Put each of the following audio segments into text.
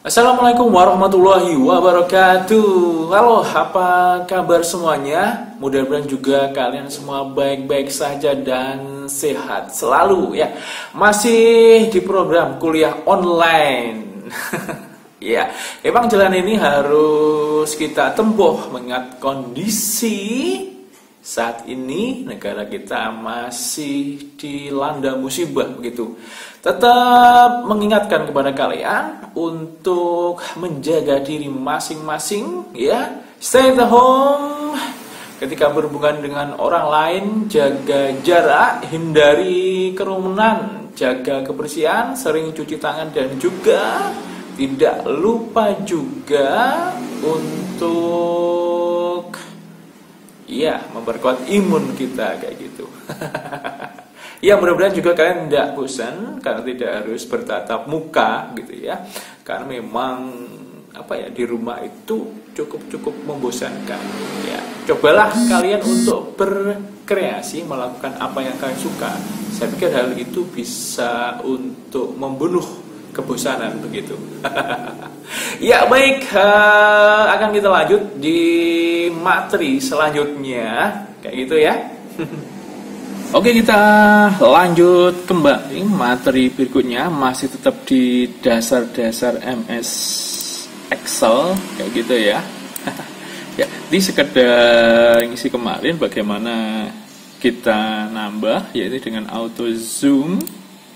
Assalamualaikum warahmatullahi wabarakatuh. Halo, apa kabar semuanya? Mudah-mudahan juga kalian semua baik-baik saja dan sehat selalu ya. Masih di program kuliah online. Ya, emang jalan ini harus kita tempuh mengingat kondisi saat ini negara kita masih dilanda musibah begitu. Tetap mengingatkan kepada kalian untuk menjaga diri masing-masing ya. Stay at home. Ketika berhubungan dengan orang lain, jaga jarak, hindari kerumunan, jaga kebersihan, sering cuci tangan dan juga tidak lupa juga untuk memperkuat imun kita kayak gitu. Ya, mudah-mudahan juga kalian tidak bosan karena tidak harus bertatap muka gitu ya. Karena memang di rumah itu cukup membosankan ya. Cobalah kalian untuk berkreasi, melakukan apa yang kalian suka. Saya pikir hal itu bisa untuk membunuh kebosanan begitu. Ya baik, akan kita lanjut di materi selanjutnya kayak gitu ya. Oke, kita lanjut kembali materi berikutnya, masih tetap di dasar-dasar MS Excel kayak gitu ya. Ya, ini sekedar ngisi kemarin bagaimana kita nambah, yaitu dengan auto zoom.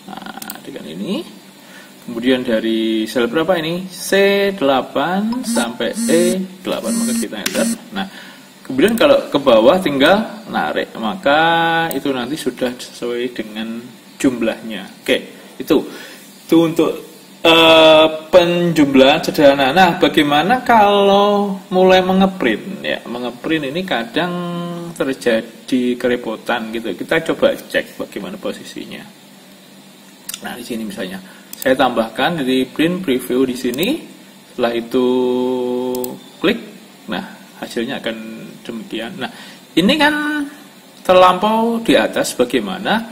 Nah, dengan ini. Kemudian dari sel berapa ini? C8 sampai E8, maka kita enter. Nah, kemudian kalau ke bawah tinggal narik, maka itu nanti sudah sesuai dengan jumlahnya. Oke, itu untuk penjumlahan sederhana. Nah, bagaimana kalau mulai mengeprint? Ya, mengeprint ini kadang terjadi kerepotan gitu. Kita coba cek bagaimana posisinya. Nah, di sini misalnya saya tambahkan di print preview di sini. Setelah itu klik, nah hasilnya akan demikian. Nah, ini kan terlampau di atas. Bagaimana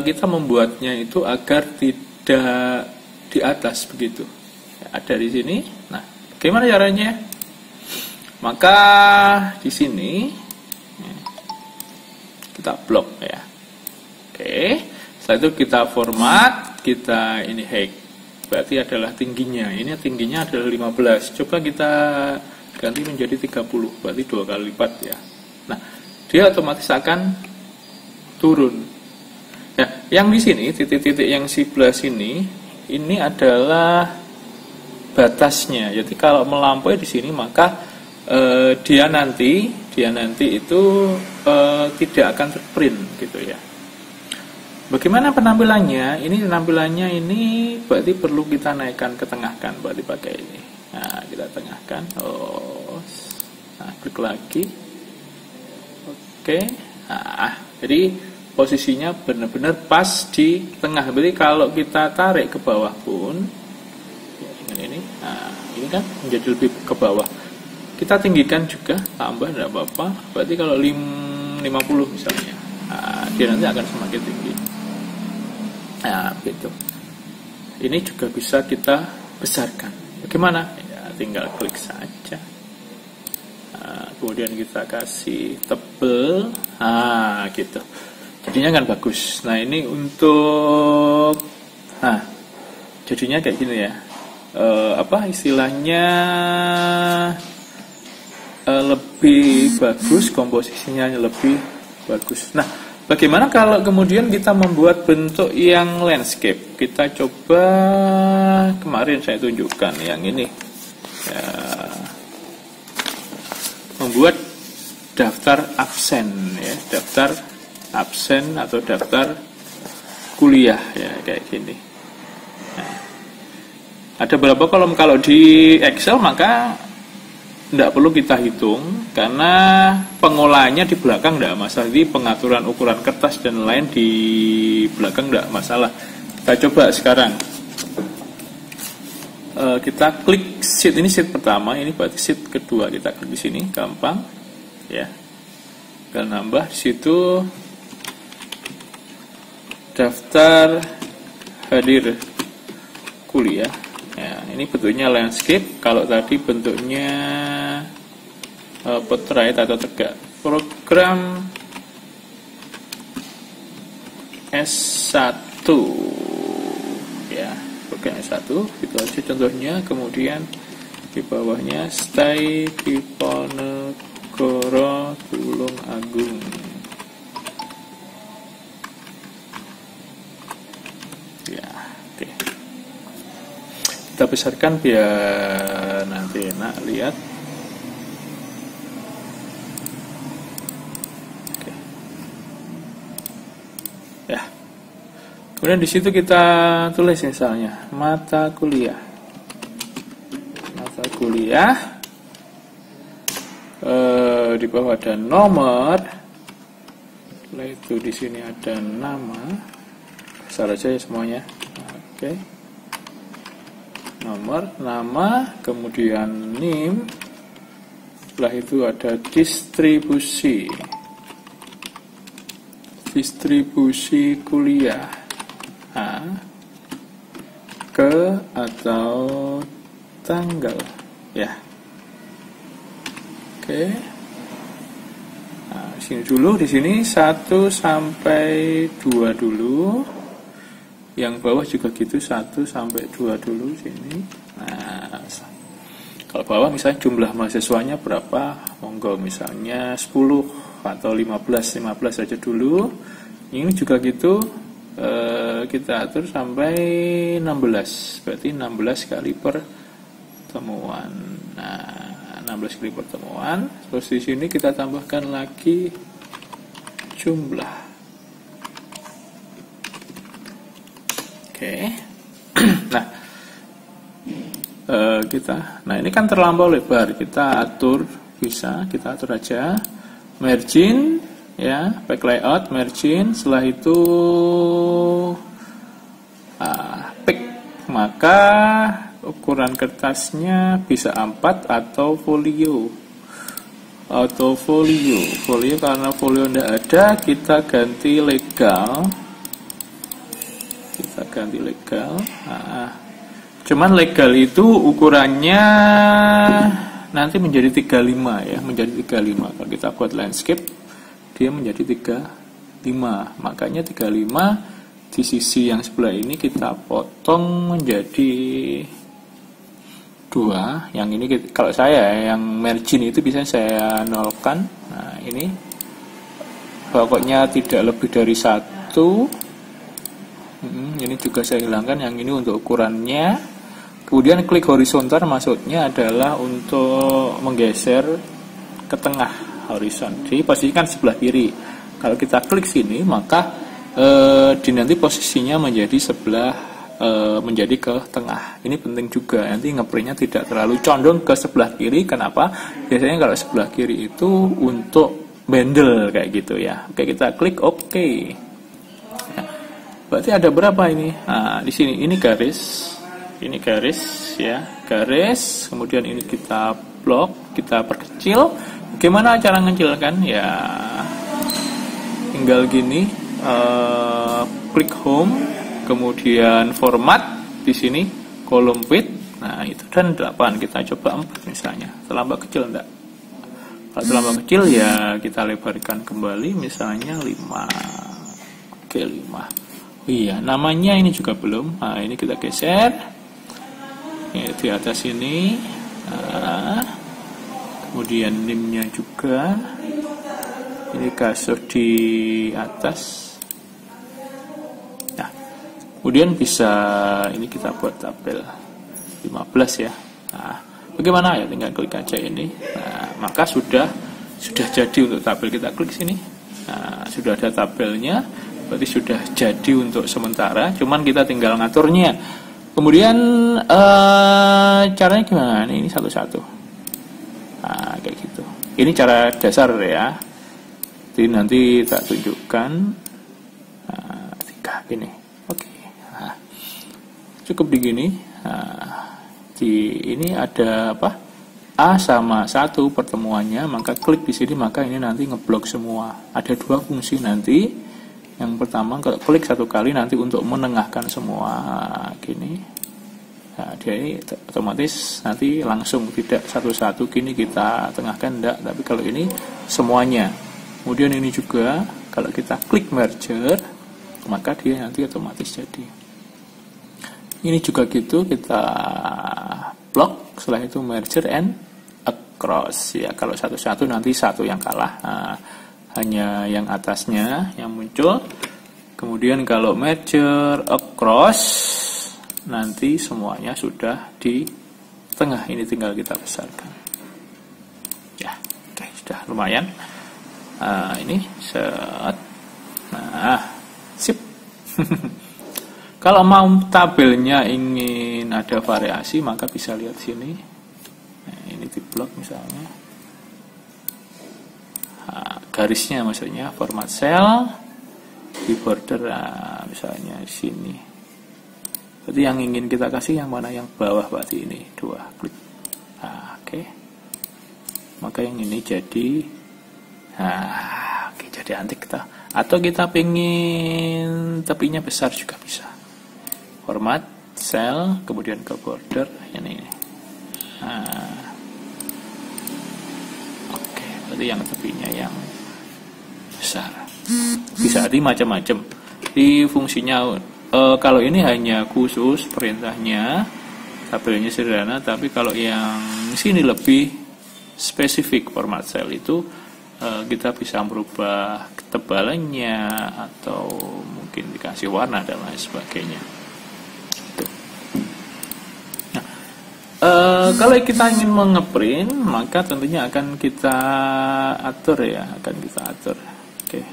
kita membuatnya itu agar tidak di atas begitu? Ada di sini. Nah, bagaimana caranya? Maka di sini kita blok ya. Oke. Setelah itu kita format, kita ini height. Berarti adalah tingginya. Ini tingginya adalah 15. Coba kita ganti menjadi 30, berarti 2 kali lipat ya. Nah, dia otomatis akan turun. Nah, yang di sini titik-titik yang sebelah sini ini adalah batasnya. Jadi kalau melampaui di sini maka dia nanti itu tidak akan terprint gitu ya. Bagaimana penampilannya? Ini penampilannya ini berarti perlu kita naikkan ke tengahkan, berarti pakai ini. Nah, kita tengahkan. Nah, klik lagi. Oke. Nah, jadi posisinya benar-benar pas di tengah. Berarti kalau kita tarik ke bawah pun, ya dengan ini. Nah, ini kan menjadi lebih ke bawah. Kita tinggikan juga, tambah tidak apa-apa. Berarti kalau 50 misalnya, nah, dia nanti akan semakin tinggi. Nah, gitu. Ini juga bisa kita besarkan. Bagaimana? Ya, tinggal klik saja. Nah, kemudian kita kasih tebel. Nah, gitu. Jadinya kan bagus. Nah, ini untuk jadinya kayak gini ya. Istilahnya lebih bagus, komposisinya lebih bagus. Nah, bagaimana kalau kemudian kita membuat bentuk yang landscape? Kita coba, kemarin saya tunjukkan yang ini ya, membuat daftar absen ya, daftar absen atau daftar kuliah ya, kayak gini. Nah, ada berapa kolom? Kalau di Excel maka tidak perlu kita hitung karena pengolahannya di belakang tidak masalah. Jadi pengaturan ukuran kertas dan lain di belakang tidak masalah. Kita coba sekarang. Kita klik sheet, ini sheet pertama, ini berarti sheet kedua. Kita klik di sini, gampang. ya. Tinggal nambah di situ daftar hadir kuliah. Ya, ini bentuknya landscape. Kalau tadi bentuknya portrait atau tegak. Program S1 ya, program S1 itu aja contohnya. Kemudian di bawahnya Stay Diponegoro Tulung Agung. Ya, oke. Kita besarkan biar nanti enak lihat. Ya. Kemudian di situ kita tulis misalnya mata kuliah. Mata kuliah. Di bawah ada nomor. Setelah itu di sini ada nama. Besar aja ya semuanya. Oke. Nomor, nama, kemudian NIM. Setelah itu ada distribusi. Distribusi kuliah ke atau tanggal ya. Oke. Nah, sini dulu, di sini 1 sampai 2 dulu. Yang bawah juga gitu, 1 sampai 2 dulu sini. Nah, kalau bawah misalnya jumlah mahasiswanya berapa? Monggo misalnya 10 atau 15 saja dulu. Ini juga gitu, kita atur sampai 16, berarti 16 kali pertemuan. Nah, 16 kali pertemuan. Terus di sini kita tambahkan lagi jumlah. Oke. Nah, nah ini kan terlampau lebar, kita atur, bisa kita atur aja. Margin ya, back layout, margin. Setelah itu pick, maka ukuran kertasnya bisa A4 atau folio. Folio karena folio tidak ada, kita ganti legal. Cuman legal itu ukurannya nanti menjadi 35 ya, menjadi 35. Kalau kita buat landscape, dia menjadi 35. Makanya 35 di sisi yang sebelah ini kita potong menjadi 2. Yang ini kalau saya yang margin itu bisa saya nolkan. Nah, ini pokoknya tidak lebih dari 1. Ini juga saya hilangkan, yang ini untuk ukurannya. Kemudian klik horizontal maksudnya adalah untuk menggeser ke tengah horizon. Jadi posisikan sebelah kiri. Kalau kita klik sini, maka nanti posisinya menjadi menjadi ke tengah. Ini penting juga. Nanti ngeprintnya tidak terlalu condong ke sebelah kiri. Kenapa? Biasanya kalau sebelah kiri itu untuk bendel kayak gitu ya. Oke, kita klik OK. Ya. Berarti ada berapa ini? Nah, di sini ini garis. Ini garis ya, garis. Kemudian ini kita blok, kita perkecil. Bagaimana cara ngecilkan? Ya, tinggal gini, klik home, kemudian format di sini, kolom width. Nah, itu dan 8. Kita coba 4 misalnya. Terlampau kecil enggak? Kalau terlampau kecil ya kita lebarkan kembali, misalnya 5. Oke, 5. Oh iya, namanya ini juga belum. Nah, ini kita geser. Ya, di atas ini. Nah, kemudian NIM-nya juga. Ini kasur di atas. Nah, kemudian bisa ini kita buat tabel 15 ya. Nah, bagaimana ya? Tinggal klik aja ini. Nah, maka sudah jadi untuk tabel. Kita klik sini. Nah, sudah ada tabelnya. Berarti sudah jadi untuk sementara. Cuman kita tinggal ngaturnya. Kemudian caranya gimana? Ini satu-satu. Nah, kayak gitu. Ini cara dasar ya. Jadi nanti tak tunjukkan. Nah, 3 ini. Oke. Nah, cukup begini. Nah, di ini ada apa? A sama 1 pertemuannya, maka klik di sini, maka ini nanti ngeblok semua. Ada 2 fungsi nanti. Yang pertama, kalau klik 1 kali nanti untuk menengahkan semua gini. Nah, dia ini otomatis nanti langsung, tidak satu-satu gini kita tengahkan, enggak. Tapi kalau ini semuanya. Kemudian ini juga kalau kita klik merger, maka dia nanti otomatis jadi. Ini juga gitu, kita blok, setelah itu merger and across. Ya, kalau satu-satu nanti satu yang kalah. Nah, hanya yang atasnya yang muncul. Kemudian kalau merger across, nanti semuanya sudah di tengah. Ini tinggal kita besarkan. Ya, oke, sudah lumayan. Ini set. Nah, sip. Kalau mau tabelnya ingin ada variasi, maka bisa lihat sini. Nah, ini di blok misalnya. Garisnya maksudnya format cell, di border misalnya di sini. Berarti yang ingin kita kasih yang mana, yang bawah, berarti ini 2 klik. Oke. Maka yang ini jadi oke, jadi antik kita. Atau kita pengen tepinya besar juga bisa. Format cell, kemudian ke border ini. Oke, berarti yang tepinya yang besar. Bisa di macam-macam. Di fungsinya kalau ini hanya khusus perintahnya, tabelnya sederhana. Tapi kalau yang sini lebih spesifik, format cell itu kita bisa merubah ketebalannya atau mungkin dikasih warna dan lain sebagainya. Nah, kalau kita ingin mengeprint, maka tentunya akan kita atur ya, Oke,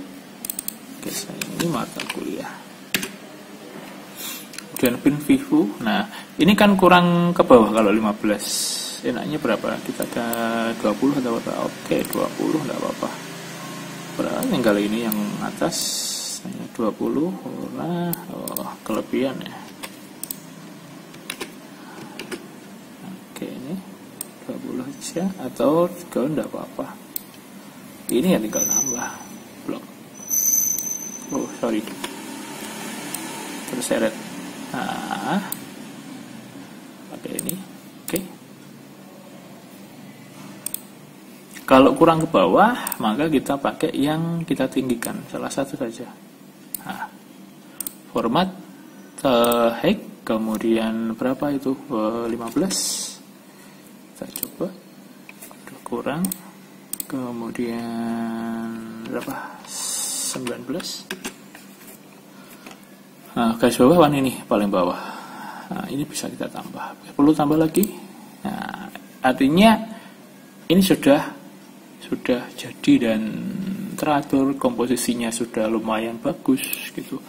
ini mata kuliah. Kemudian pin view. Nah, ini kan kurang ke bawah kalau 15. Enaknya berapa? Kita ke 20 atau apa? Oke, 20 enggak apa-apa. Berapa? Tinggal ini yang atas 20. Kelebihan ya. Oke, ini 20 aja atau kalau enggak apa-apa. Ini ya tinggal nambah blok. Sorry. Terseret. Pakai ini. Oke. Kalau kurang ke bawah, maka kita pakai yang kita tinggikan, salah satu saja. Format height, kemudian berapa itu? 15. Kita coba. Kurang. Kemudian berapa? 19. Garis bawah warna ini paling bawah. Ini bisa kita tambah. Perlu tambah lagi. Artinya ini sudah jadi dan teratur, komposisinya sudah lumayan bagus gitu.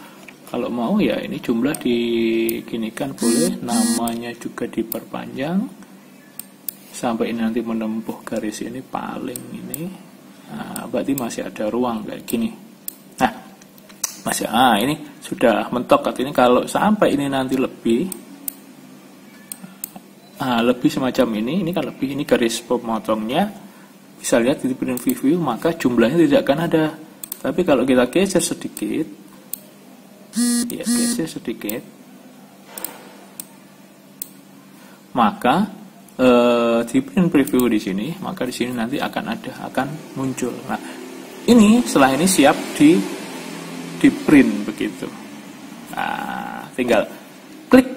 Kalau mau ya ini jumlah diginikan boleh, namanya juga diperpanjang sampai ini nanti menempuh garis ini paling ini. Berarti masih ada ruang kayak gini. Ini sudah mentok. Artinya kalau sampai ini nanti lebih semacam ini kan lebih, ini garis pemotongnya bisa lihat di print view, maka jumlahnya tidak akan ada. Tapi kalau kita geser sedikit, maka di print preview di sini, maka di sini nanti akan muncul. Nah, ini setelah ini siap di print begitu. Tinggal klik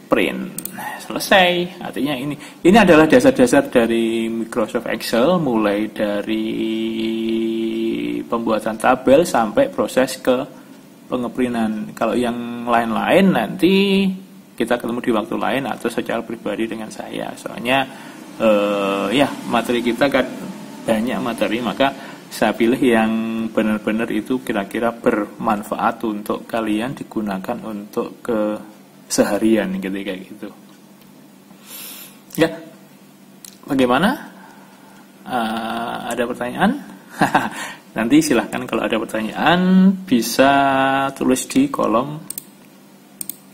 print, selesai. Artinya ini adalah dasar-dasar dari Microsoft Excel, mulai dari pembuatan tabel sampai proses ke pengeprintan. Kalau yang lain-lain nanti kita ketemu di waktu lain atau secara pribadi dengan saya. Soalnya materi kita kan banyak materi, maka saya pilih yang benar-benar itu kira-kira bermanfaat untuk kalian, digunakan untuk keseharian ketika gitu. Ya, bagaimana? Ada pertanyaan? Nanti silahkan kalau ada pertanyaan bisa tulis di kolom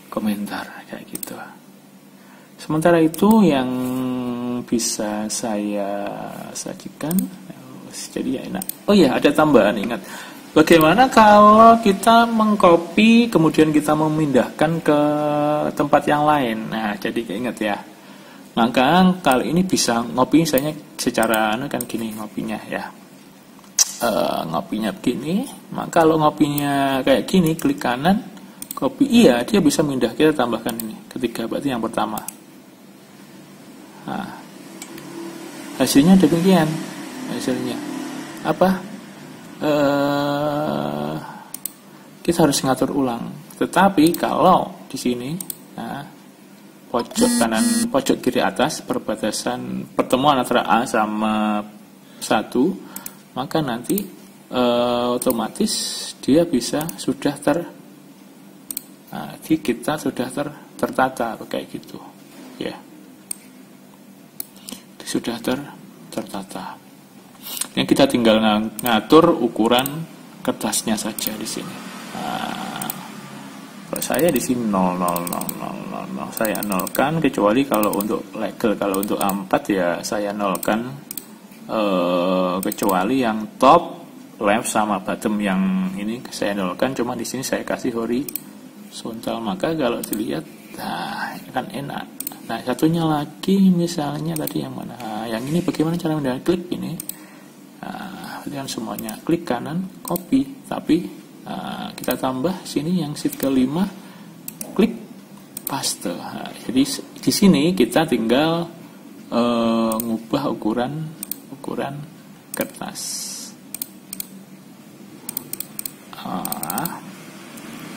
komentar kayak gitu. Sementara itu yang bisa saya sajikan. Jadi ya enak. Oh ya, ada tambahan, ingat. Bagaimana kalau kita mengcopy kemudian kita memindahkan ke tempat yang lain? Nah, jadi ingat ya. Maka kali ini bisa ngopi misalnya secara kan gini ngopinya ya. Ngopinya begini. Maka kalau ngopinya kayak gini, klik kanan, copy, iya dia bisa pindah. Kita tambahkan ini. Ketiga berarti yang pertama. Nah, hasilnya demikian. Hasilnya apa? Kita harus ngatur ulang. Tetapi kalau di sini, nah, pojok kanan, pojok kiri atas perbatasan pertemuan antara A sama 1, maka nanti otomatis dia bisa sudah kita sudah tertata kayak gitu, ya. Sudah tertata. Yang kita tinggal ngatur ukuran kertasnya saja di sini. Kalau saya di sini 0, saya nolkan, kecuali kalau untuk legal, kalau untuk A4 ya saya nolkan, kecuali yang top, left sama bottom yang ini saya nolkan, cuma di sini saya kasih horizontal. Maka kalau dilihat, nah kan enak. Nah, satunya lagi misalnya tadi yang mana? Nah, yang ini bagaimana cara mendapatkan klik ini? Nah, kan semuanya klik kanan, copy, tapi kita tambah sini yang sheet ke-5, klik paste. Nah, jadi di sini kita tinggal ngubah ukuran kertas.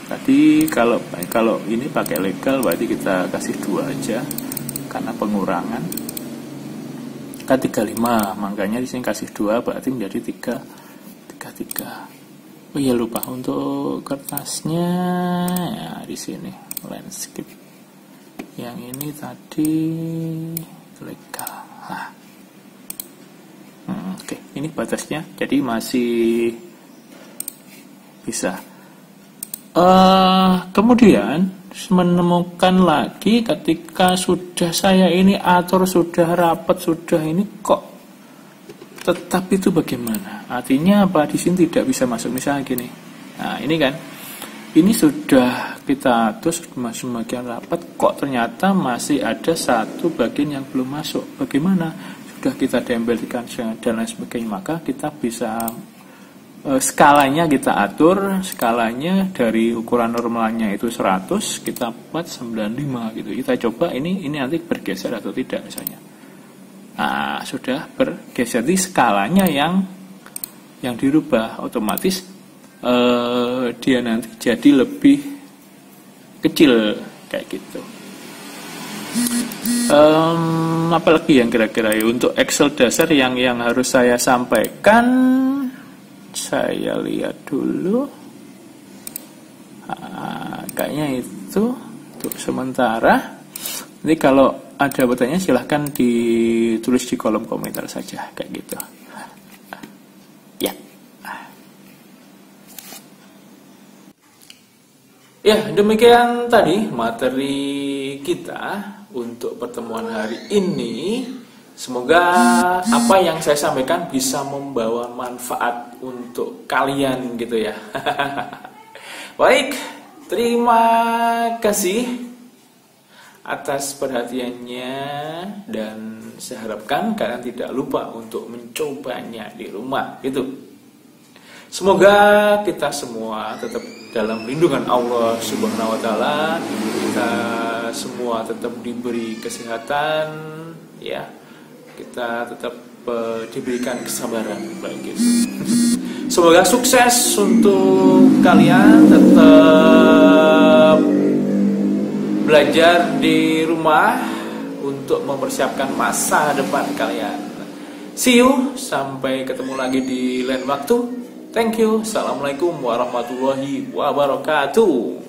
Tadi kalau ini pakai legal berarti kita kasih 2 aja karena pengurangan. Kan 35, makanya di sini kasih 2 berarti menjadi 3. Oh iya, lupa untuk kertasnya ya di sini landscape. Yang ini tadi legal. Oke, ini batasnya. Jadi masih bisa. Kemudian menemukan lagi ketika sudah saya ini atur, sudah rapat, sudah ini kok tetap itu bagaimana? Artinya apa? Di sini tidak bisa masuk misalnya gini. Nah, ini kan. Ini sudah kita atur semakin rapat, kok ternyata masih ada satu bagian yang belum masuk. Bagaimana? Sudah kita tempelkan dan lain sebagainya, maka kita bisa skalanya kita atur, skalanya dari ukuran normalnya itu 100, kita buat 95 gitu. Kita coba ini nanti bergeser atau tidak misalnya. Nah, sudah bergeser, di skalanya yang dirubah, otomatis dia nanti jadi lebih kecil kayak gitu. Apalagi yang kira-kira ya untuk Excel dasar yang harus saya sampaikan. Saya lihat dulu. Kayaknya itu untuk sementara. Nanti kalau ada pertanyaan silahkan ditulis di kolom komentar saja kayak gitu. Ya. Ya, demikian tadi materi kita untuk pertemuan hari ini. Semoga apa yang saya sampaikan bisa membawa manfaat untuk kalian gitu ya. Baik, terima kasih atas perhatiannya dan saya harapkan kalian tidak lupa untuk mencobanya di rumah gitu. Semoga kita semua tetap dalam lindungan Allah Subhanahu wa taala. Kita semua tetap diberi kesehatan ya. Kita tetap diberikan kesabaran bagi semoga sukses untuk kalian, tetap belajar di rumah untuk mempersiapkan masa depan kalian. See you, sampai ketemu lagi di lain waktu. Thank you. Assalamualaikum warahmatullahi wabarakatuh.